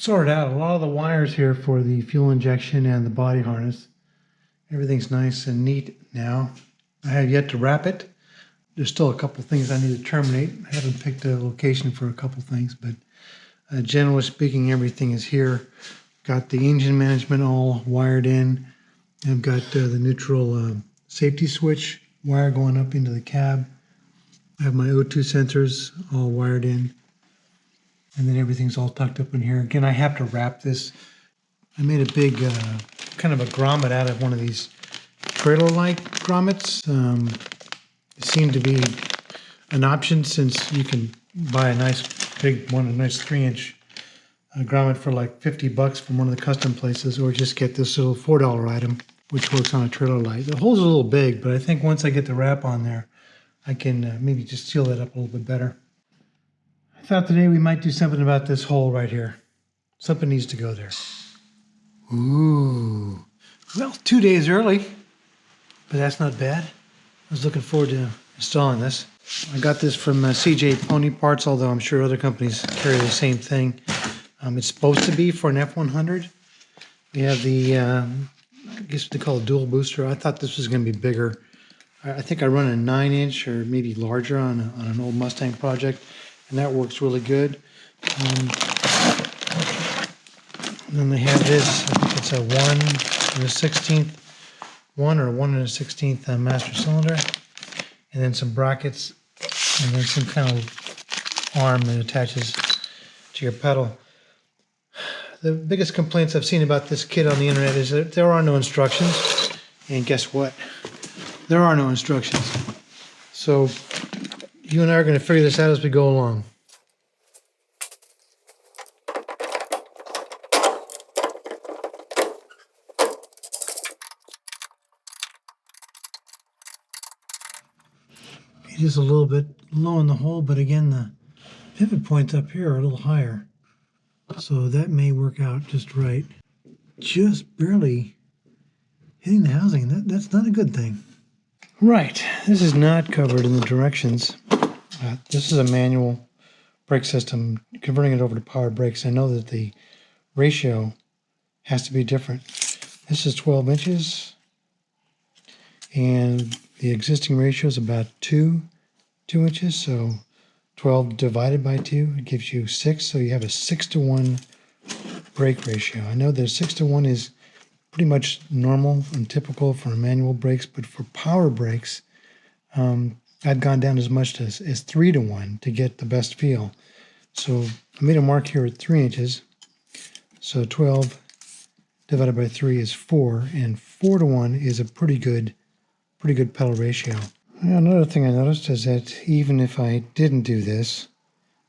sorted out a lot of the wires here for the fuel injection and the body harness. Everything's nice and neat now. I have yet to wrap it. There's still a couple things I need to terminate. I haven't picked a location for a couple things, but generally speaking, everything is here. Got the engine management all wired in. I've got the neutral safety switch wire going up into the cab. I have my O2 sensors all wired in. And then everything's all tucked up in here. Again, I have to wrap this. I made a big kind of a grommet out of one of these trailer-like grommets. It seemed to be an option since you can buy a nice big one, a nice 3-inch grommet for like $50 from one of the custom places, or just get this little $4 item, which works on a trailer light. The hole's a little big, but I think once I get the wrap on there, I can maybe just seal that up a little bit better. I thought today we might do something about this hole right here. Something needs to go there. Ooh. Well, 2 days early, but that's not bad. I was looking forward to installing this. I got this from CJ Pony Parts, although I'm sure other companies carry the same thing. It's supposed to be for an F100. We have the, I guess they call it dual booster. I thought this was going to be bigger. I think I run a 9-inch or maybe larger on an old Mustang project, and that works really good. And then they have this, I think it's a 1 or 1 1/16 master cylinder, and then some brackets, and then some kind of arm that attaches to your pedal. The biggest complaints I've seen about this kit on the internet is that there are no instructions, and guess what? There are no instructions. So you and I are going to figure this out as we go along. It is a little bit low in the hole, but again, the pivot points up here are a little higher. So that may work out just right. Just barely hitting the housing. That's not a good thing. Right, this is not covered in the directions. This is a manual brake system. Converting it over to power brakes, I know that the ratio has to be different. This is 12 inches, and the existing ratio is about 2 inches, so 12 divided by 2, it gives you 6, so you have a 6-to-1 brake ratio. I know that 6-to-1 is pretty much normal and typical for manual brakes, but for power brakes, I've gone down as much as 3-to-1 to get the best feel. So I made a mark here at 3 inches, so 12 divided by 3 is 4, and 4-to-1 is a pretty good pedal ratio. Another thing I noticed is that even if I didn't do this,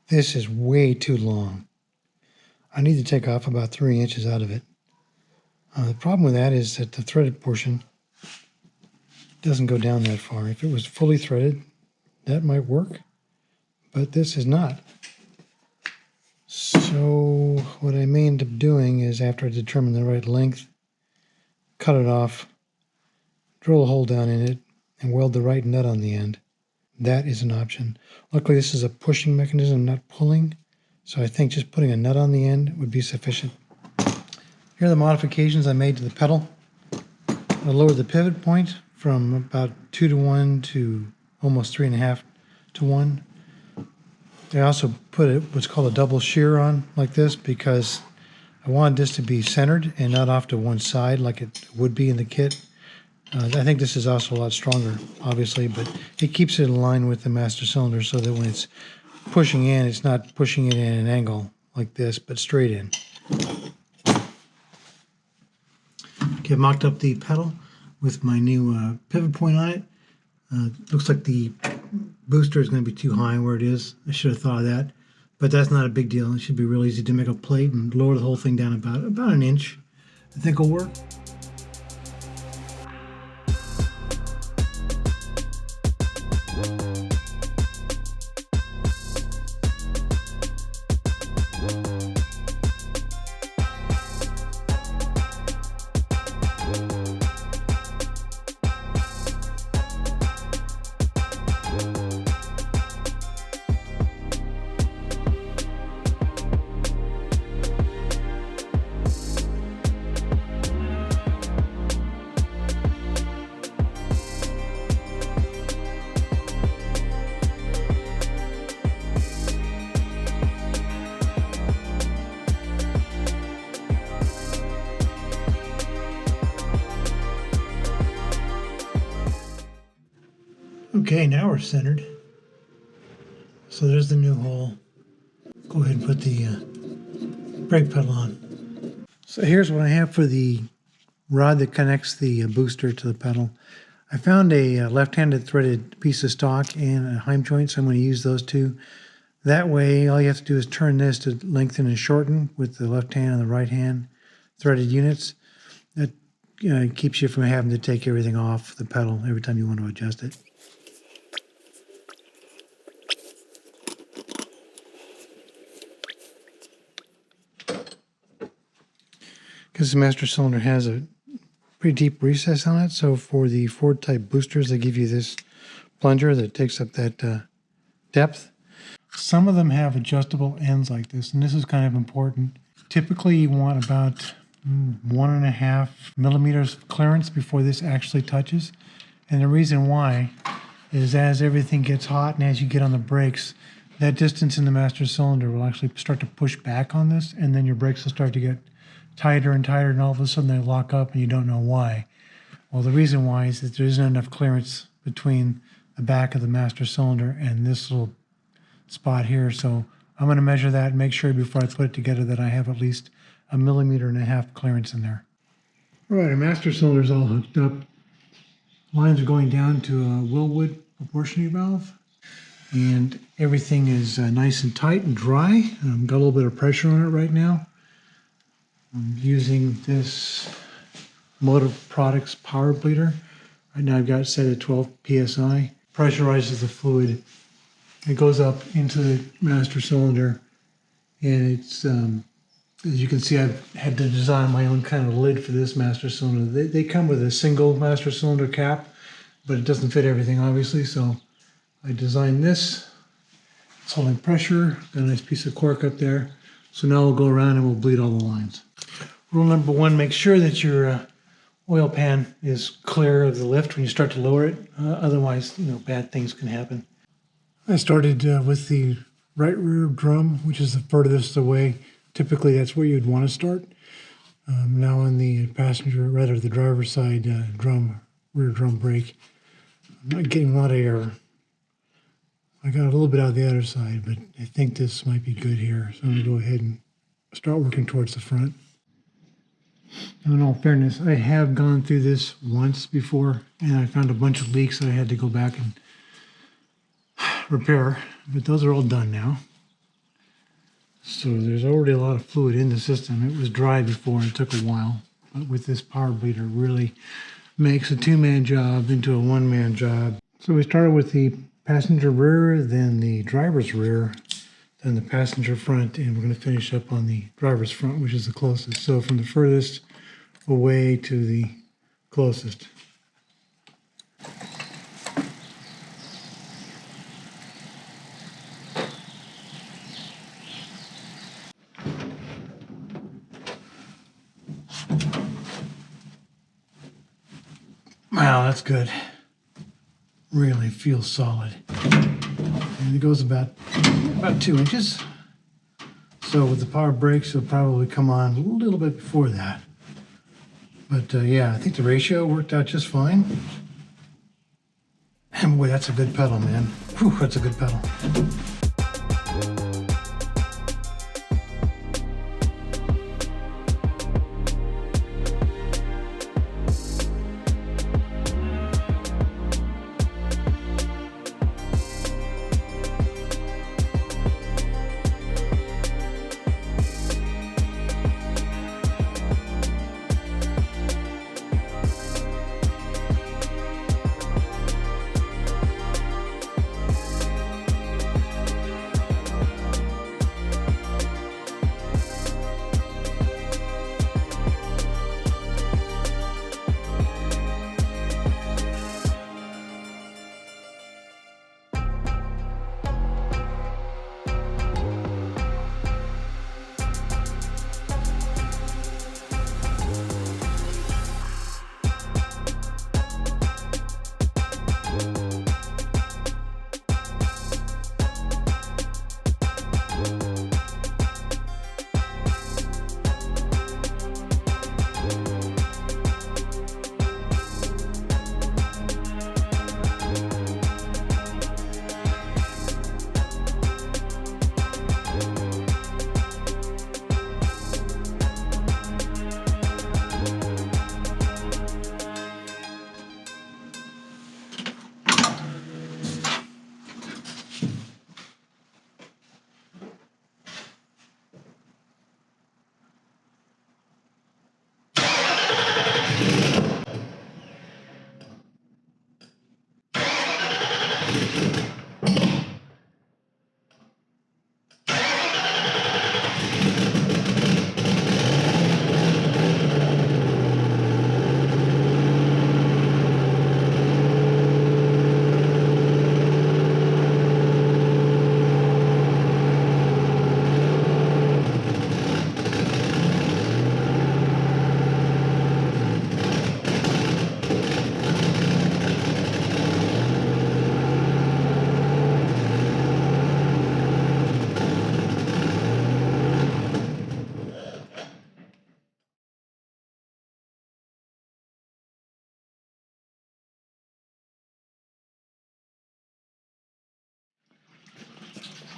this is way too long. I need to take off about 3 inches out of it. The problem with that is that the threaded portion doesn't go down that far. If it was fully threaded, that might work, but this is not. So what I may end up doing is, after I determine the right length, cut it off, drill a hole down in it, and weld the right nut on the end. That is an option. Luckily, this is a pushing mechanism, not pulling, so I think just putting a nut on the end would be sufficient. Here are the modifications I made to the pedal. I lowered the pivot point from about 2-to-1 to almost 3.5-to-1. I also put what's called a double shear on like this because I wanted this to be centered and not off to one side like it would be in the kit. I think this is also a lot stronger, obviously, but it keeps it in line with the master cylinder so that when it's pushing in, it's not pushing it in an angle like this, but straight in. Okay, I've mocked up the pedal with my new pivot point on it. Looks like the booster is going to be too high where it is. I should have thought of that, but that's not a big deal. It should be real easy to make a plate and lower the whole thing down about an inch. I think it'll work. Okay, now we're centered. So there's the new hole. Go ahead and put the brake pedal on. So here's what I have for the rod that connects the booster to the pedal. I found a left-handed threaded piece of stock and a heim joint, so I'm going to use those two. That way, all you have to do is turn this to lengthen and shorten with the left hand and the right hand threaded units. That keeps you from having to take everything off the pedal every time you want to adjust it. Because the master cylinder has a pretty deep recess on it, so for the Ford type boosters, they give you this plunger that takes up that depth. Some of them have adjustable ends like this, and this is kind of important. Typically, you want about 1.5 millimeters of clearance before this actually touches. And the reason why is as everything gets hot and as you get on the brakes, that distance in the master cylinder will actually start to push back on this, and then your brakes will start to get tighter and tighter, and all of a sudden they lock up and you don't know why. Well, the reason why is that there isn't enough clearance between the back of the master cylinder and this little spot here. So I'm going to measure that and make sure before I put it together that I have at least 1.5 millimeters clearance in there. All right, our master cylinder is all hooked up. Lines are going down to a Willwood proportioning valve, and everything is nice and tight and dry. Got a little bit of pressure on it right now. I'm using this Motive Products power bleeder. Right now I've got it set at 12 psi. Pressurizes the fluid. It goes up into the master cylinder, and it's as you can see, I've had to design my own kind of lid for this master cylinder. They come with a single master cylinder cap, but it doesn't fit everything, obviously, so I designed this. It's holding pressure, got a nice piece of cork up there. So now we'll go around and we'll bleed all the lines. Rule number 1, make sure that your oil pan is clear of the lift when you start to lower it. Otherwise, bad things can happen. I started with the right rear drum, which is the furthest away. Typically, that's where you'd want to start. Now on the the driver's side rear drum brake, I'm not getting a lot of air. I got a little bit out of the other side, but I think this might be good here. So I'm going to go ahead and start working towards the front. Now, in all fairness, I have gone through this once before, and I found a bunch of leaks that I had to go back and repair, but those are all done now. So there's already a lot of fluid in the system. It was dry before and it took a while, but with this power bleeder, really makes a 2-man job into a 1-man job. So we started with the passenger rear, then the driver's rear, then the passenger front, and we're going to finish up on the driver's front, which is the closest. So from the furthest away to the closest. Wow, that's good. Really feels solid. And it goes about 2 inches. So with the power brakes, it'll probably come on a little bit before that. But yeah, I think the ratio worked out just fine. And boy, that's a good pedal, man. Whew, that's a good pedal.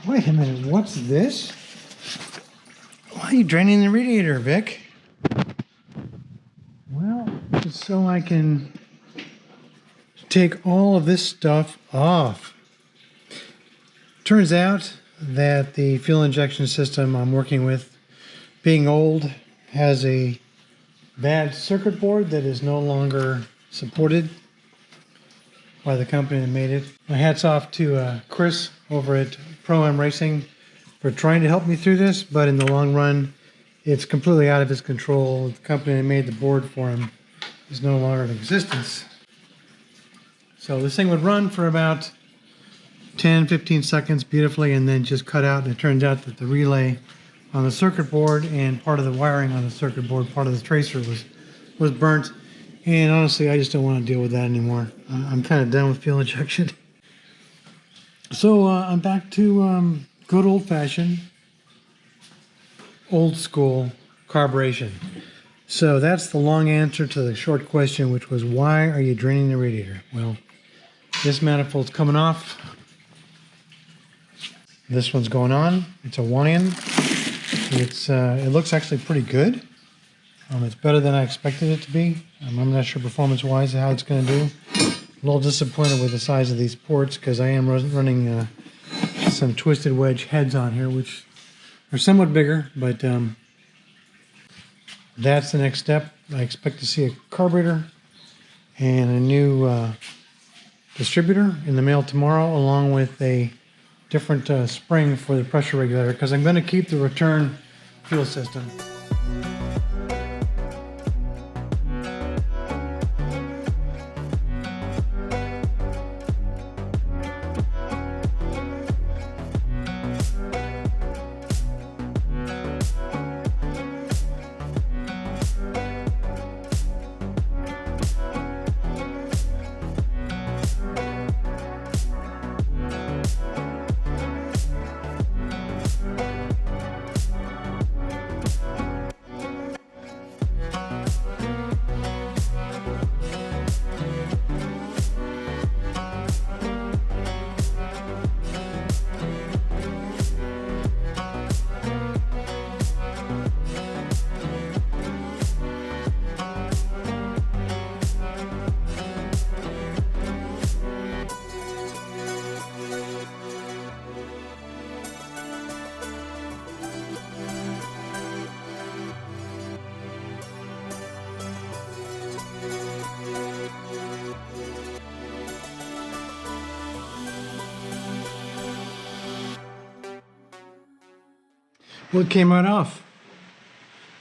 Wait a minute, what's this? Why are you draining the radiator, Vic? Well, it's so I can take all of this stuff off. Turns out that the fuel injection system I'm working with, being old, has a bad circuit board that is no longer supported by the company that made it. My hat's off to Chris over at Pro M Racing for trying to help me through this, but in the long run, it's completely out of his control. The company that made the board for him is no longer in existence. So this thing would run for about 10-15 seconds beautifully and then just cut out, and it turns out that the relay on the circuit board and part of the wiring on the circuit board, part of the tracer was burnt. And honestly, I just don't want to deal with that anymore. I'm kind of done with fuel injection. So I'm back to good old-fashioned, old-school carburation. So that's the long answer to the short question, which was, why are you draining the radiator? Well, this manifold's coming off. This one's going on. It's a 1-in. It looks actually pretty good. It's better than I expected it to be. I'm not sure performance-wise how it's going to do. A little disappointed with the size of these ports because I am running some twisted wedge heads on here, which are somewhat bigger, but that's the next step. I expect to see a carburetor and a new distributor in the mail tomorrow, along with a different spring for the pressure regulator, because I'm going to keep the return fuel system. Well, it came right off.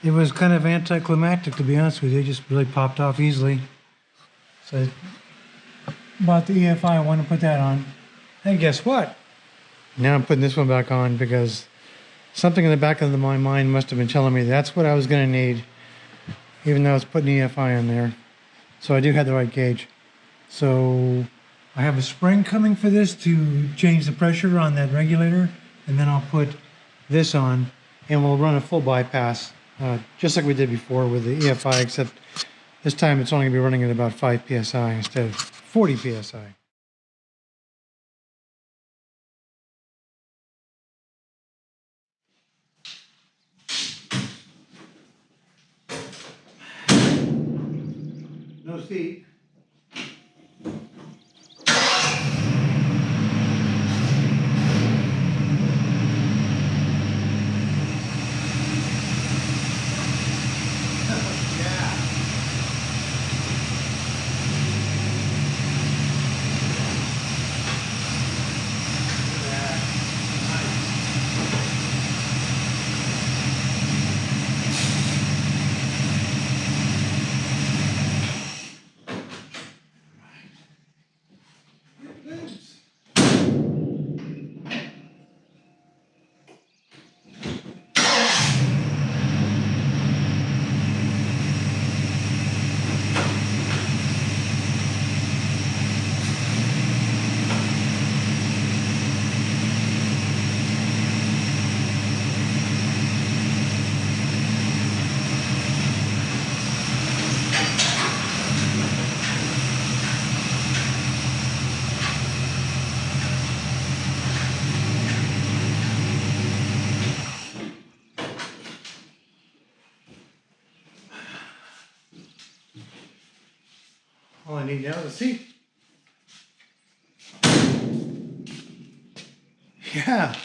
It was kind of anticlimactic, to be honest with you. It just really popped off easily. So I bought the EFI, I want to put that on. And guess what? Now I'm putting this one back on because something in the back of my mind must have been telling me that's what I was going to need, even though I was putting EFI on there. So I do have the right gauge. So I have a spring coming for this to change the pressure on that regulator, and then I'll put this on and we'll run a full bypass, just like we did before with the EFI, except this time it's only going to be running at about 5 psi instead of 40 psi. No seat. All I need now is a seat. Yeah.